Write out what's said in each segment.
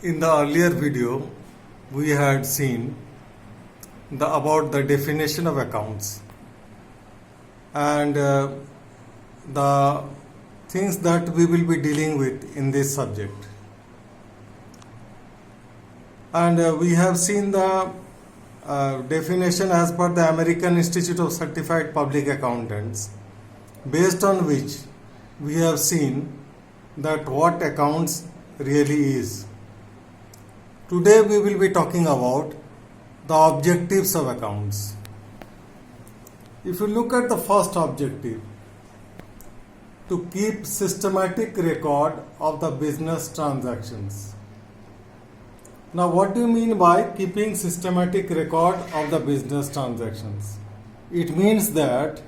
In the earlier video, we had seen about the definition of accounts and the things that we will be dealing with in this subject. And we have seen the definition as per the American Institute of Certified Public Accountants, based on which we have seen that what accounts really is. Today we will be talking about the objectives of accounts. If you look at the first objective, to keep systematic record of the business transactions. Now, what do you mean by keeping systematic record of the business transactions? It means that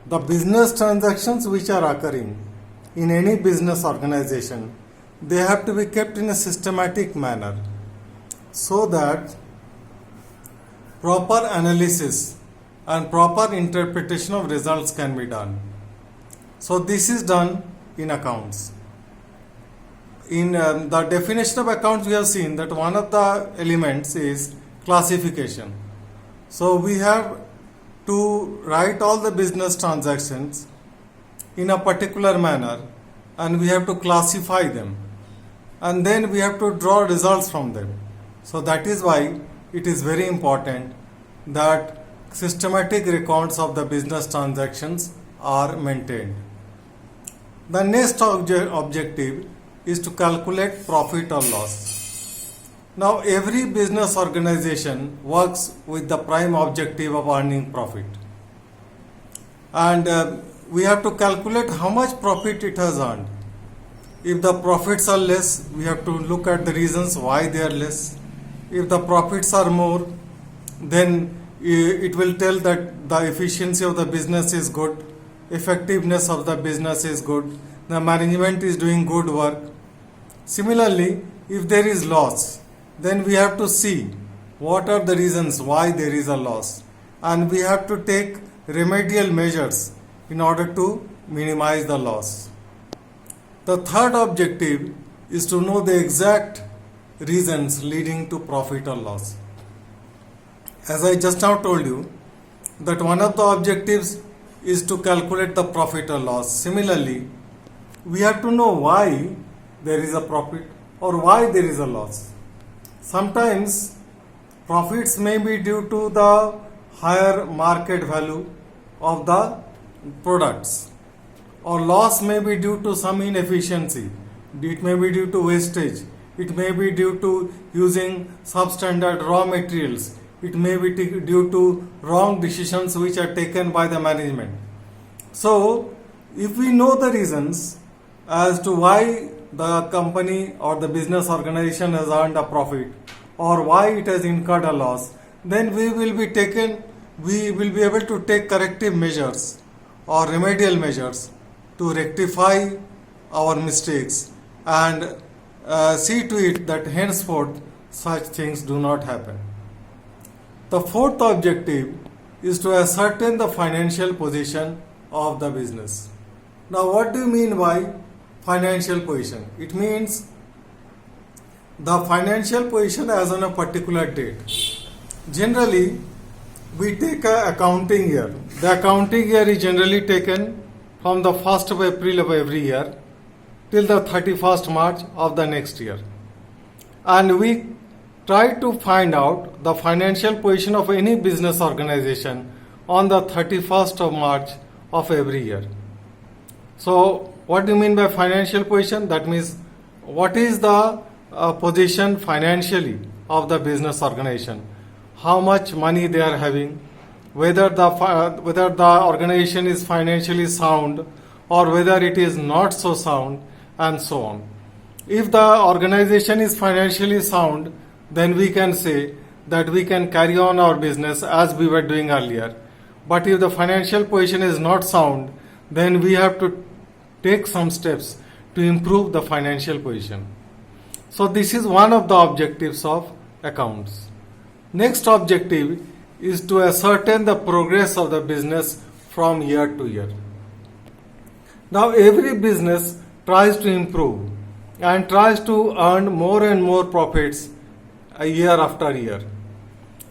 the business transactions which are occurring in any business organization, they have to be kept in a systematic manner so that proper analysis and proper interpretation of results can be done. So this is done in accounts. In the definition of accounts, we have seen that one of the elements is classification. So we have to write all the business transactions in a particular manner and we have to classify them, and then we have to draw results from them. So that is why it is very important that systematic records of the business transactions are maintained. The next objective is to calculate profit or loss. Now, every business organization works with the prime objective of earning profit, and we have to calculate how much profit it has earned. If the profits are less, we have to look at the reasons why they are less. If the profits are more, then it will tell that the efficiency of the business is good, effectiveness of the business is good, the management is doing good work. Similarly, if there is loss, then we have to see what are the reasons why there is a loss, and we have to take remedial measures in order to minimize the loss. The third objective is to know the exact reasons leading to profit or loss. As I just now told you, that one of the objectives is to calculate the profit or loss. Similarly, we have to know why there is a profit or why there is a loss. Sometimes profits may be due to the higher market value of the products, or loss may be due to some inefficiency. It may be due to wastage. It may be due to using substandard raw materials. It may be due to wrong decisions which are taken by the management. So, if we know the reasons as to why the company or the business organization has earned a profit or why it has incurred a loss, then we will be able to take corrective measures or remedial measures to rectify our mistakes and see to it that henceforth such things do not happen. The fourth objective is to ascertain the financial position of the business. Now, what do you mean by financial position? It means the financial position as on a particular date. Generally, we take an accounting year. The accounting year is generally taken from the 1st of April of every year till the 31st March of the next year. And we try to find out the financial position of any business organization on the 31st of March of every year. So, what do you mean by financial position? That means what is the position financially of the business organization, how much money they are having, whether the organization is financially sound or whether it is not so sound, and so on. If the organization is financially sound, then we can say that we can carry on our business as we were doing earlier. But if the financial position is not sound, then we have to take some steps to improve the financial position. So this is one of the objectives of accounts. Next objective is to ascertain the progress of the business from year to year. Now every business tries to improve and tries to earn more and more profits year after year.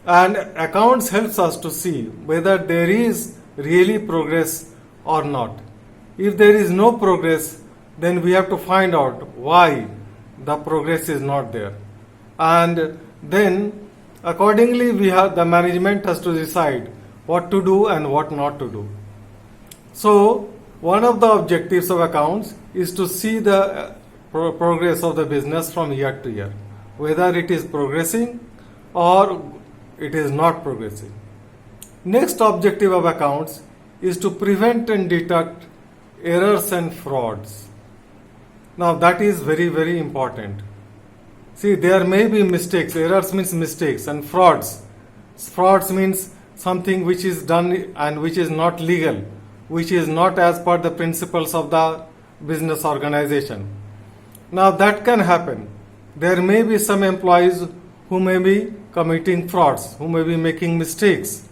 And accounts helps us to see whether there is really progress or not. If there is no progress, then we have to find out why the progress is not there. And then accordingly the management has to decide what to do and what not to do. So one of the objectives of accounts is to see the progress of the business from year to year, whether it is progressing or it is not progressing. Next objective of accounts is to prevent and detect errors and frauds. Now that is very, very important. See, there may be mistakes. Errors means mistakes, and frauds. Frauds means something which is done and which is not legal, which is not as per the principles of the business organization. Now that can happen. There may be some employees who may be committing frauds, who may be making mistakes,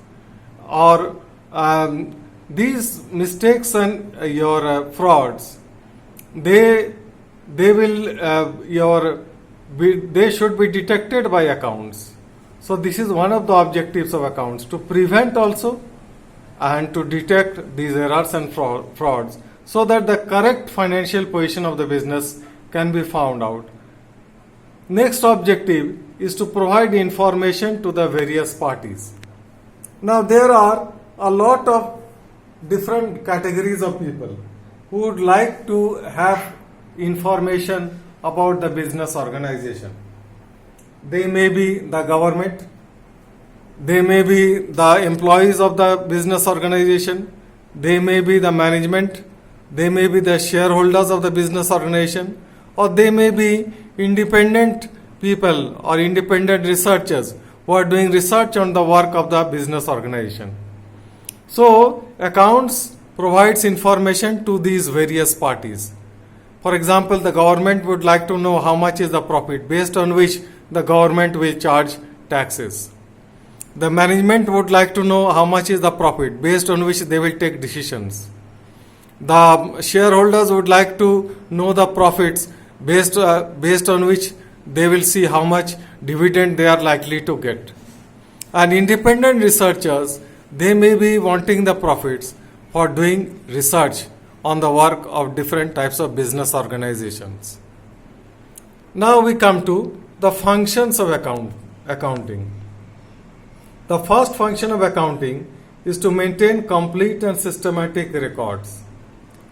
or these mistakes and your frauds, they should be detected by accounts. So this is one of the objectives of accounts, to prevent also and to detect these errors and frauds, so that the correct financial position of the business can be found out. Next objective is to provide information to the various parties. Now there are a lot of different categories of people who would like to have information about the business organization. They may be the government, they may be the employees of the business organization, they may be the management, they may be the shareholders of the business organization, or they may be independent people or independent researchers who are doing research on the work of the business organization. So accounts provides information to these various parties. For example, the government would like to know how much is the profit, based on which the government will charge taxes. The management would like to know how much is the profit, based on which they will take decisions. The shareholders would like to know the profits based on which they will see how much dividend they are likely to get. And independent researchers, they may be wanting the profits for doing research on the work of different types of business organizations. Now we come to the functions of accounting. The first function of accounting is to maintain complete and systematic records.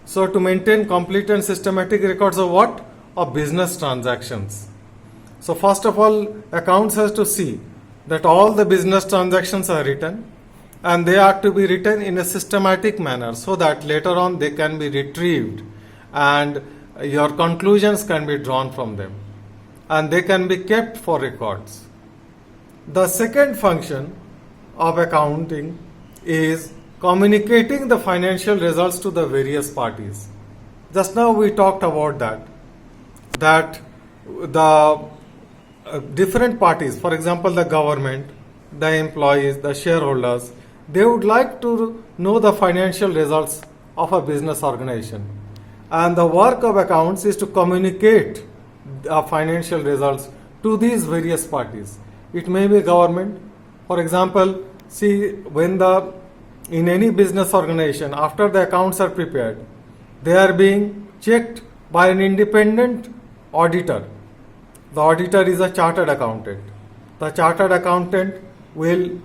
So to maintain complete and systematic records of what? Of business transactions. So first of all, accounts has to see that all the business transactions are written, and they are to be written in a systematic manner so that later on they can be retrieved and your conclusions can be drawn from them, and they can be kept for records. The second function of accounting is communicating the financial results to the various parties. Just now we talked about that the different parties, for example the government, the employees, the shareholders, they would like to know the financial results of a business organization, and the work of accounts is to communicate the financial results to these various parties. It may be government. For example, see, in any business organization, after the accounts are prepared, they are being checked by an independent auditor. The auditor is a chartered accountant. The chartered accountant will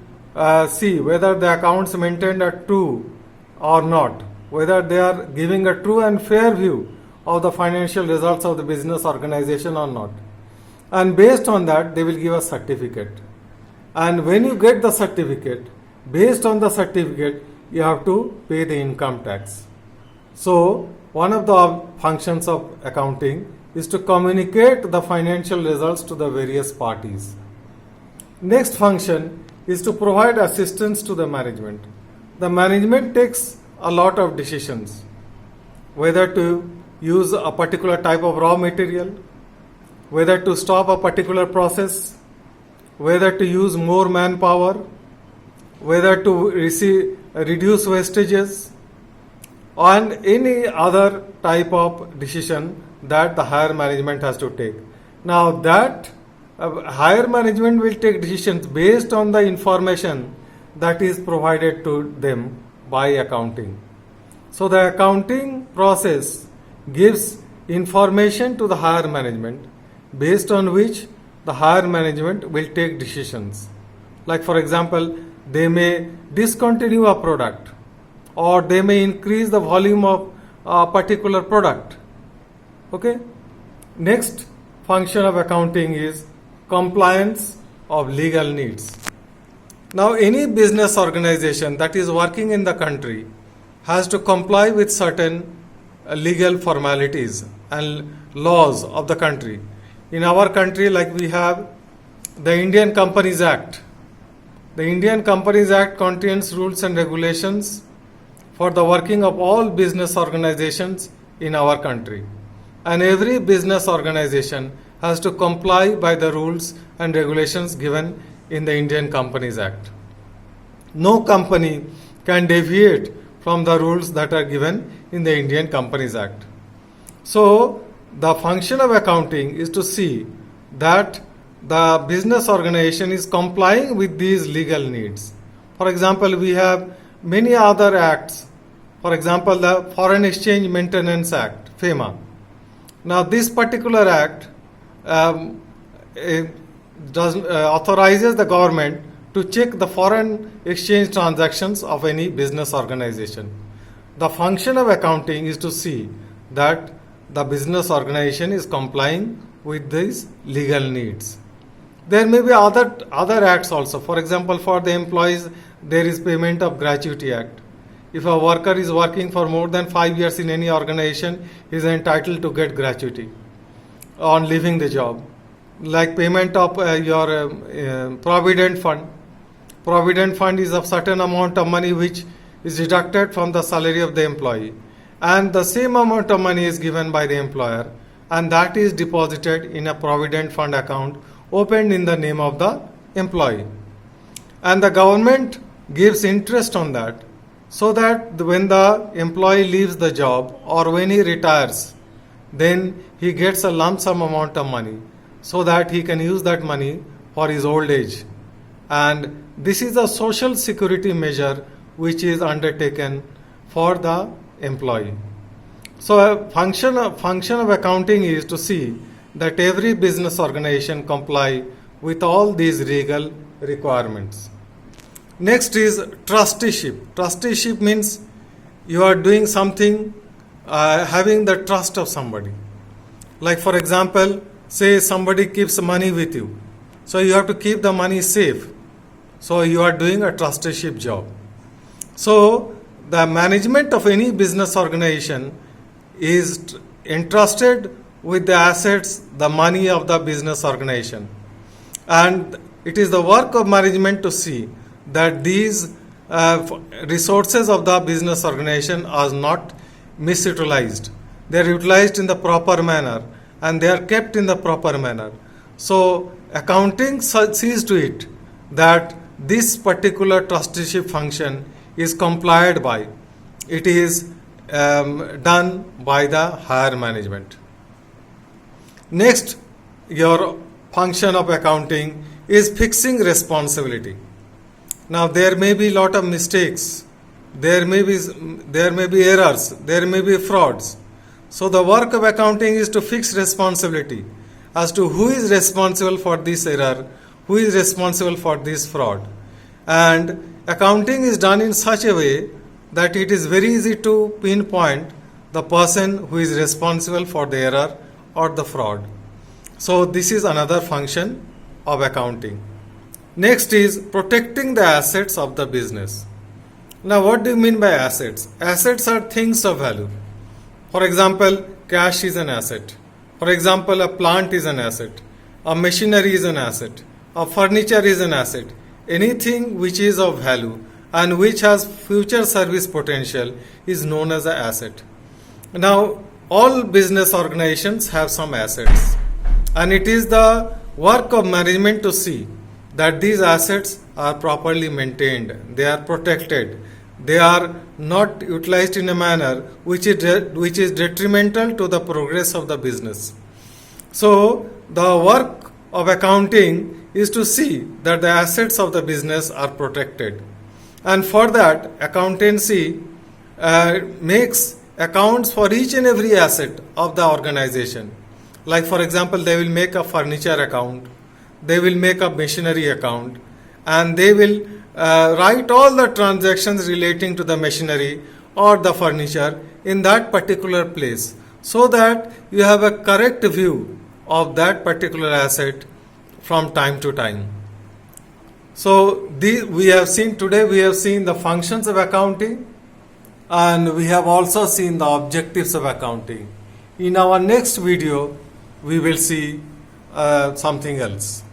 see whether the accounts maintained are true or not, whether they are giving a true and fair view of the financial results of the business organization or not. And based on that, they will give a certificate. And when you get the certificate, based on the certificate, you have to pay the income tax. So, one of the functions of accounting is to communicate the financial results to the various parties. Next function is to provide assistance to the management. The management takes a lot of decisions, whether to use a particular type of raw material, whether to stop a particular process, whether to use more manpower, whether to reduce wastages, and any other type of decision that the higher management has to take. Now that higher management will take decisions based on the information that is provided to them by accounting. So the accounting process gives information to the higher management based on which the higher management will take decisions. Like for example, they may discontinue a product or they may increase the volume of a particular product. Okay? Next function of accounting is compliance of legal needs. Now any business organization that is working in the country has to comply with certain legal formalities and laws of the country. In our country, like we have the Indian Companies Act. The Indian Companies Act contains rules and regulations for the working of all business organizations in our country. And every business organization has to comply by the rules and regulations given in the Indian Companies Act. No company can deviate from the rules that are given in the Indian Companies Act. So, the function of accounting is to see that the business organization is complying with these legal needs. For example, we have many other acts. For example, the Foreign Exchange Maintenance Act, FEMA. Now, this particular act authorizes the government to check the foreign exchange transactions of any business organization. The function of accounting is to see that the business organization is complying with these legal needs. There may be other acts also. For example, for the employees, there is Payment of Gratuity Act. If a worker is working for more than 5 years in any organization, he is entitled to get gratuity on leaving the job. Like payment of your Provident Fund. Provident Fund is a certain amount of money which is deducted from the salary of the employee. And the same amount of money is given by the employer, and that is deposited in a Provident Fund account opened in the name of the employee. And the government gives interest on that, so that when the employee leaves the job or when he retires, then he gets a lump sum amount of money so that he can use that money for his old age. And this is a social security measure which is undertaken for the employee. So a function of accounting is to see that every business organization comply with all these legal requirements. Next is trusteeship. Trusteeship means you are doing something having the trust of somebody. Like for example, say somebody keeps money with you. So you have to keep the money safe. So you are doing a trusteeship job. So the management of any business organization is entrusted with the assets, the money of the business organization. And it is the work of management to see that these resources of the business organization are not misutilized. They are utilized in the proper manner and they are kept in the proper manner. So accounting sees to it that this particular trusteeship function is complied by. It is done by the higher management. Next, your function of accounting is fixing responsibility. Now there may be lot of mistakes, there may be errors, there may be frauds. So the work of accounting is to fix responsibility as to who is responsible for this error, who is responsible for this fraud. And accounting is done in such a way that it is very easy to pinpoint the person who is responsible for the error or the fraud. So this is another function of accounting. Next is protecting the assets of the business. Now what do you mean by assets? Assets are things of value. For example, cash is an asset. For example, a plant is an asset. A machinery is an asset. A furniture is an asset. Anything which is of value and which has future service potential is known as an asset. Now, all business organizations have some assets, and it is the work of management to see that these assets are properly maintained, they are protected, They are not utilized in a manner which is detrimental to the progress of the business. So, the work of accounting is to see that the assets of the business are protected. And for that, accountancy makes accounts for each and every asset of the organization. Like, for example, they will make a furniture account, they will make a machinery account, and they will write all the transactions relating to the machinery or the furniture in that particular place, so that you have a correct view of that particular asset from time to time. So we have seen the functions of accounting, and we have also seen the objectives of accounting. In our next video, we will see something else.